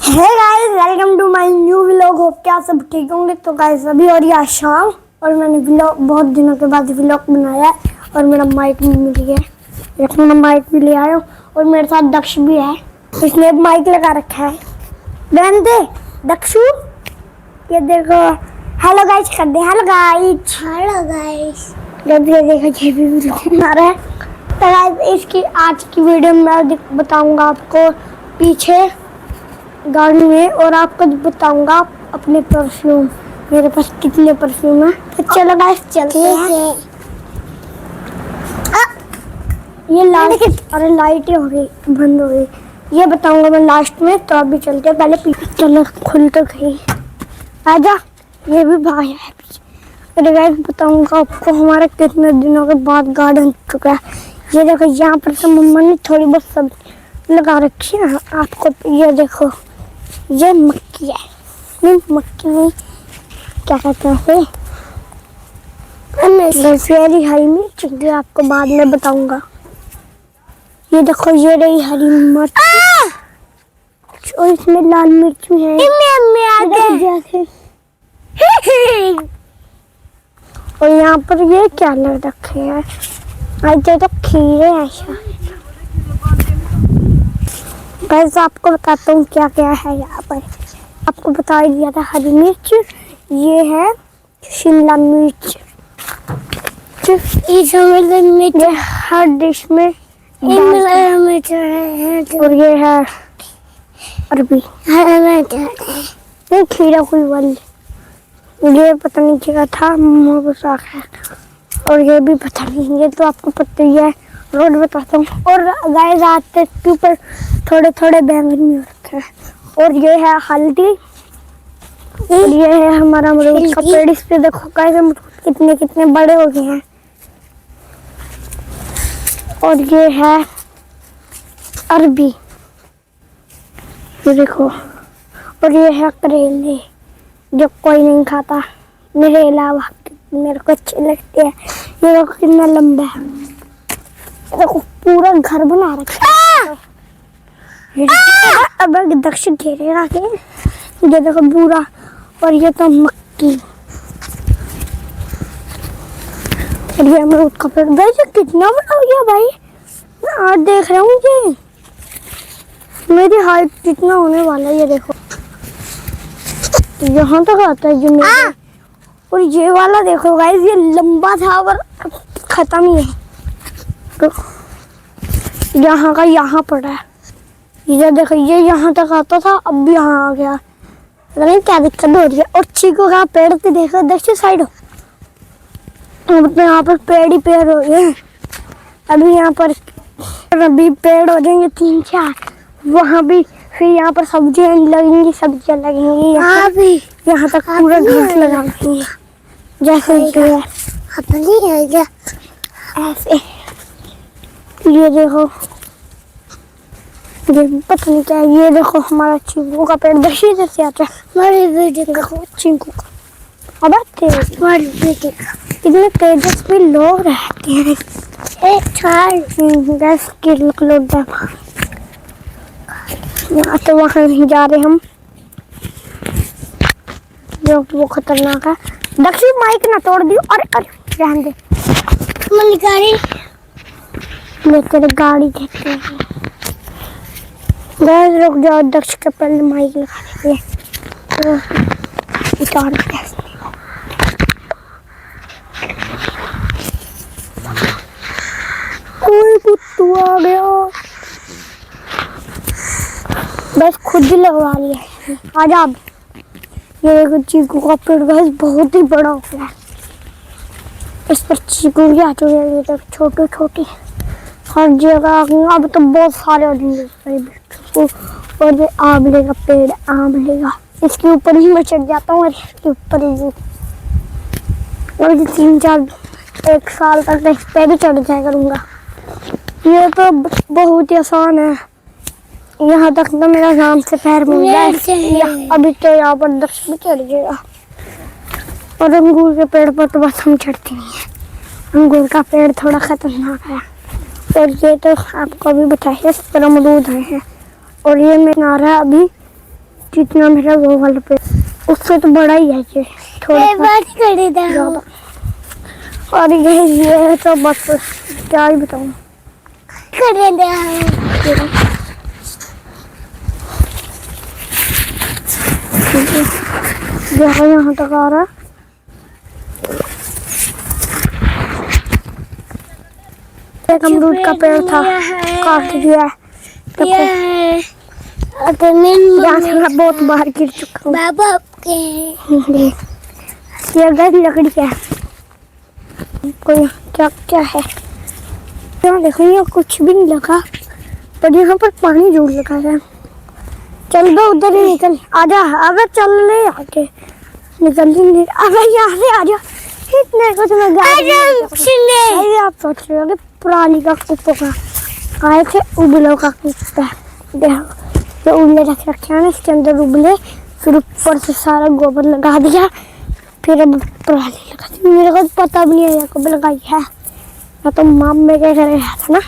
Hey guys, welcome to my new vlog. Hope कि आप सब ठीक होंगे। तो गाइस अभी और आज शाम और मैंने व्लॉग बहुत दिनों के बाद व्लॉग बनाया है और मेरा माइक भी मिल गया है। देखो मैं माइक भी ले आया हूँ और मेरे साथ दक्ष भी है। इसने माइक लगा रखा है। बहन दे दक्षु, ये देखो। हेलो गाइस कर दे। Hello guys, hello guys. जब ये देखो ये भी व्लॉग बना रहा है। तो गाइस इसकी आज की वीडियो में मैं बताऊंगा आपको पीछे गाड़ी में, और आपको बताऊंगा अपने परफ्यूम। मेरे पास कितने परफ्यूम है। तो चलो गाइस चलते हैं। ये लाइट, अरे लाइटें हो गई, बंद हो गई। ये बताऊंगा मैं लास्ट में। तो अभी चलते हैं, पहले पीछे चलो। खुल तो गई, आजा। ये भी भाई है पीछे। अरे गाइस बताऊंगा आपको हमारा कितने दिनों के बाद गार्डन चुका है। ये देखो यहाँ पर तो मम्मा ने थोड़ी बहुत सब्जी लगा रखी है। आपको ये देखो, ये मक्की है। नहीं मक्की नहीं, क्या कहते हैं, दशहरी हरी मिर्च। ये आपको बाद में बताऊंगा। ये देखो ये रही हरी मिर्च और इसमें लाल मिर्च भी है। और यहाँ पर ये क्या लग रखे हैं, ऐसे तो खीरे हैं शायद। बस आपको बताता हूँ क्या क्या है यहाँ पर। आपको बता ही दिया था हरी मिर्च, ये है शिमला मिर्च। ये हर डिश में मिर्च है। और ये है अरबी, ये खीरा कोई वाली, ये पता नहीं क्या था, मुँह साग है। और ये भी पता नहीं, ये तो आपको पता ही है। रोड बताता हूँ। और गाइस आते के ऊपर थोड़े थोड़े बैंगन भी रखे हैं। और ये है हल्दी, और ये है हमारा अमरूद का पेड़। इस पे देखो गाइस अमरूद कितने कितने बड़े हो गए हैं। और ये है अरबी, ये देखो। और ये है करेले, जो कोई नहीं खाता मेरे अलावा, मेरे को अच्छे लगते हैं। ये देखो कितना लंबा है। देखो पूरा घर बना रखा है। अब दक्ष घेरेगा के। ये देखो पूरा। और ये तो मक्की, और ये अमरूद का पेड़। भाई ये कितना बड़ा हो गया भाई। मैं आज देख रहा हूँ ये मेरी हाइट कितना होने वाला है। ये देखो यहाँ तक आता है जो मेरा। और ये वाला देखो गाइस, ये लंबा था और खत्म ही है। तो यहाँ का यहाँ पड़ा है। ये देखो ये यहाँ तक आता था, अब भी यहाँ आ गया। पता नहीं क्या दिक्कत हो रही है। और चीकू का पेड़ पे देखो, दक्षिण साइड यहाँ पर पेड़ ही पेड़ हो गए। अभी यहाँ पर अभी पेड़ हो जाएंगे 3-4, वहाँ भी फिर यहाँ पर सब्जियाँ लगेंगी, सब्जियाँ लगेंगी यहाँ भी। यहाँ तक पूरा घास लगा देंगे जैसे ऐसे। ये देखो, ये पता नहीं क्या है। ये देखो हमारा चीकू का पेड़ दक्षिण इधर से आता है। हमारे देखो चीकू का, अब कितने तेजस्वी लोग रहते हैं। गैस के लोग यहाँ तो वहाँ नहीं जा रहे हम, जो वो खतरनाक है। दक्षिण माइक ना तोड़ दी। अरे अरे रहने दे, गाड़ी लेकर गाड़ी देखते हैं। गैस रुक जाओ, दक्ष के पहले माइक लगा देंगे। तो उतार गैस कोई कुत्तू आ गया, बस खुद ही लगवा लिया। आजा अब। ये देखो चीकू का पेड़ बस बहुत ही बड़ा हो गया। इस पर चीकू भी आ चुके हैं। ये तक छोटे छोटे हर जगह, अब तो बहुत सारे हो जाएंगे। और ये आंवले का पेड़, आंवले का, इसके ऊपर ही मैं चढ़ जाता हूँ। और इसके ऊपर ही और 3-4 साल तक इस पे भी चढ़ जाया करूँगा। ये तो बहुत ही आसान है। यहाँ तक तो मेरा नाम से पैर मिल जाए। अभी तो यहाँ पर दक्ष भी चढ़ जाएगा। और अंगूर के पेड़ पर तो बस हम चढ़ते नहीं है। अंगूर का पेड़ थोड़ा खतरनाक है। और ये तो आपको अभी बताया, इस पर अमरूद हैं। और ये मैं आ रहा है अभी जितना मेरा वो वाला पेड़, उससे तो बड़ा ही है ये थोड़ा सा। और ये है तो बस क्या ही बताऊँ। यहाँ तक आ रहा है। एक अमरूद का पेड़ था, काट दिया है। यहाँ से मैं बहुत बाहर गिर चुका हूँ। ये गई लकड़ी है, कोई क्या क्या है यहाँ देखो। ये कुछ भी नहीं लगा, पर यहाँ पर पानी जरूर लगा है। चल दो उधर ही निकल, आजा। अगर चल ले आके निकल ही, अगर यहाँ से आजा। इतने को तुम्हें आप सोच रहे हो पुरानी का कुत्तों का आए थे, उबलों का कुत्ता। देखो जो उबले रखे हैं ना, इसके अंदर उबले, फिर ऊपर से सारा गोबर लगा दिया, फिर अब पराली लगा दी। मेरे को पता भी नहीं है कब लगाई है, मैं तो माम में क्या कर रहा था ना।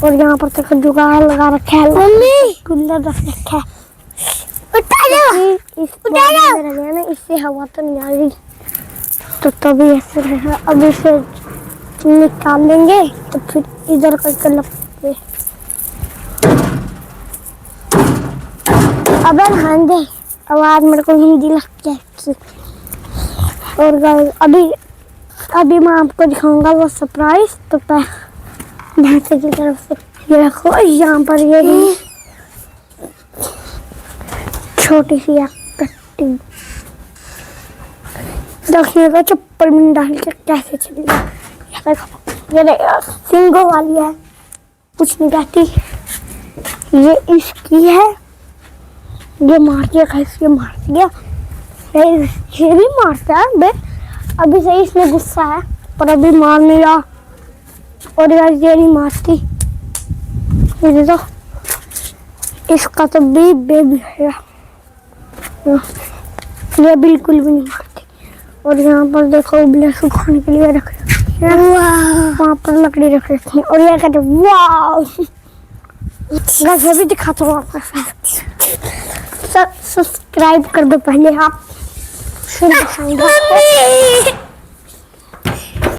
और यहाँ पर तक जुगाड़ लगा रखा है, मम्मी कूलर रख रखा है। इससे हवा तो नहीं आ रही, तो तभी ऐसे रहेगा। अब इसे निकाल लेंगे तो फिर इधर करके लपेटेंगे। अब ध्यान दे, आवाज मेरे को हिंदी लगती है। और अभी मैं आपको दिखाऊंगा वो सरप्राइज। तो भैंसे की तरफ से ये रखो, यहाँ पर ये छोटी सी कट्टी देखिएगा, चप्पल में डाल के कैसे चलेगा। ये सिंगों वाली है, कुछ नहीं कहती। ये इसकी है, ये मार दिया, ये मार दिया। ये भी मारता है बे, अभी से इसमें गुस्सा है, पर अभी मार नहीं रहा। और यार ये नहीं मारती, ये तो इसका तो बेबी है, ये बिल्कुल भी नहीं मारती। और यहाँ पर देखो उबले सुखाने के लिए रख रखी है, वहाँ पर लकड़ी रख रखी है। और ये कहते वाह, भी दिखाता हूँ आपको। सब्सक्राइब कर दो पहले आप, फिर दिखाऊंगा।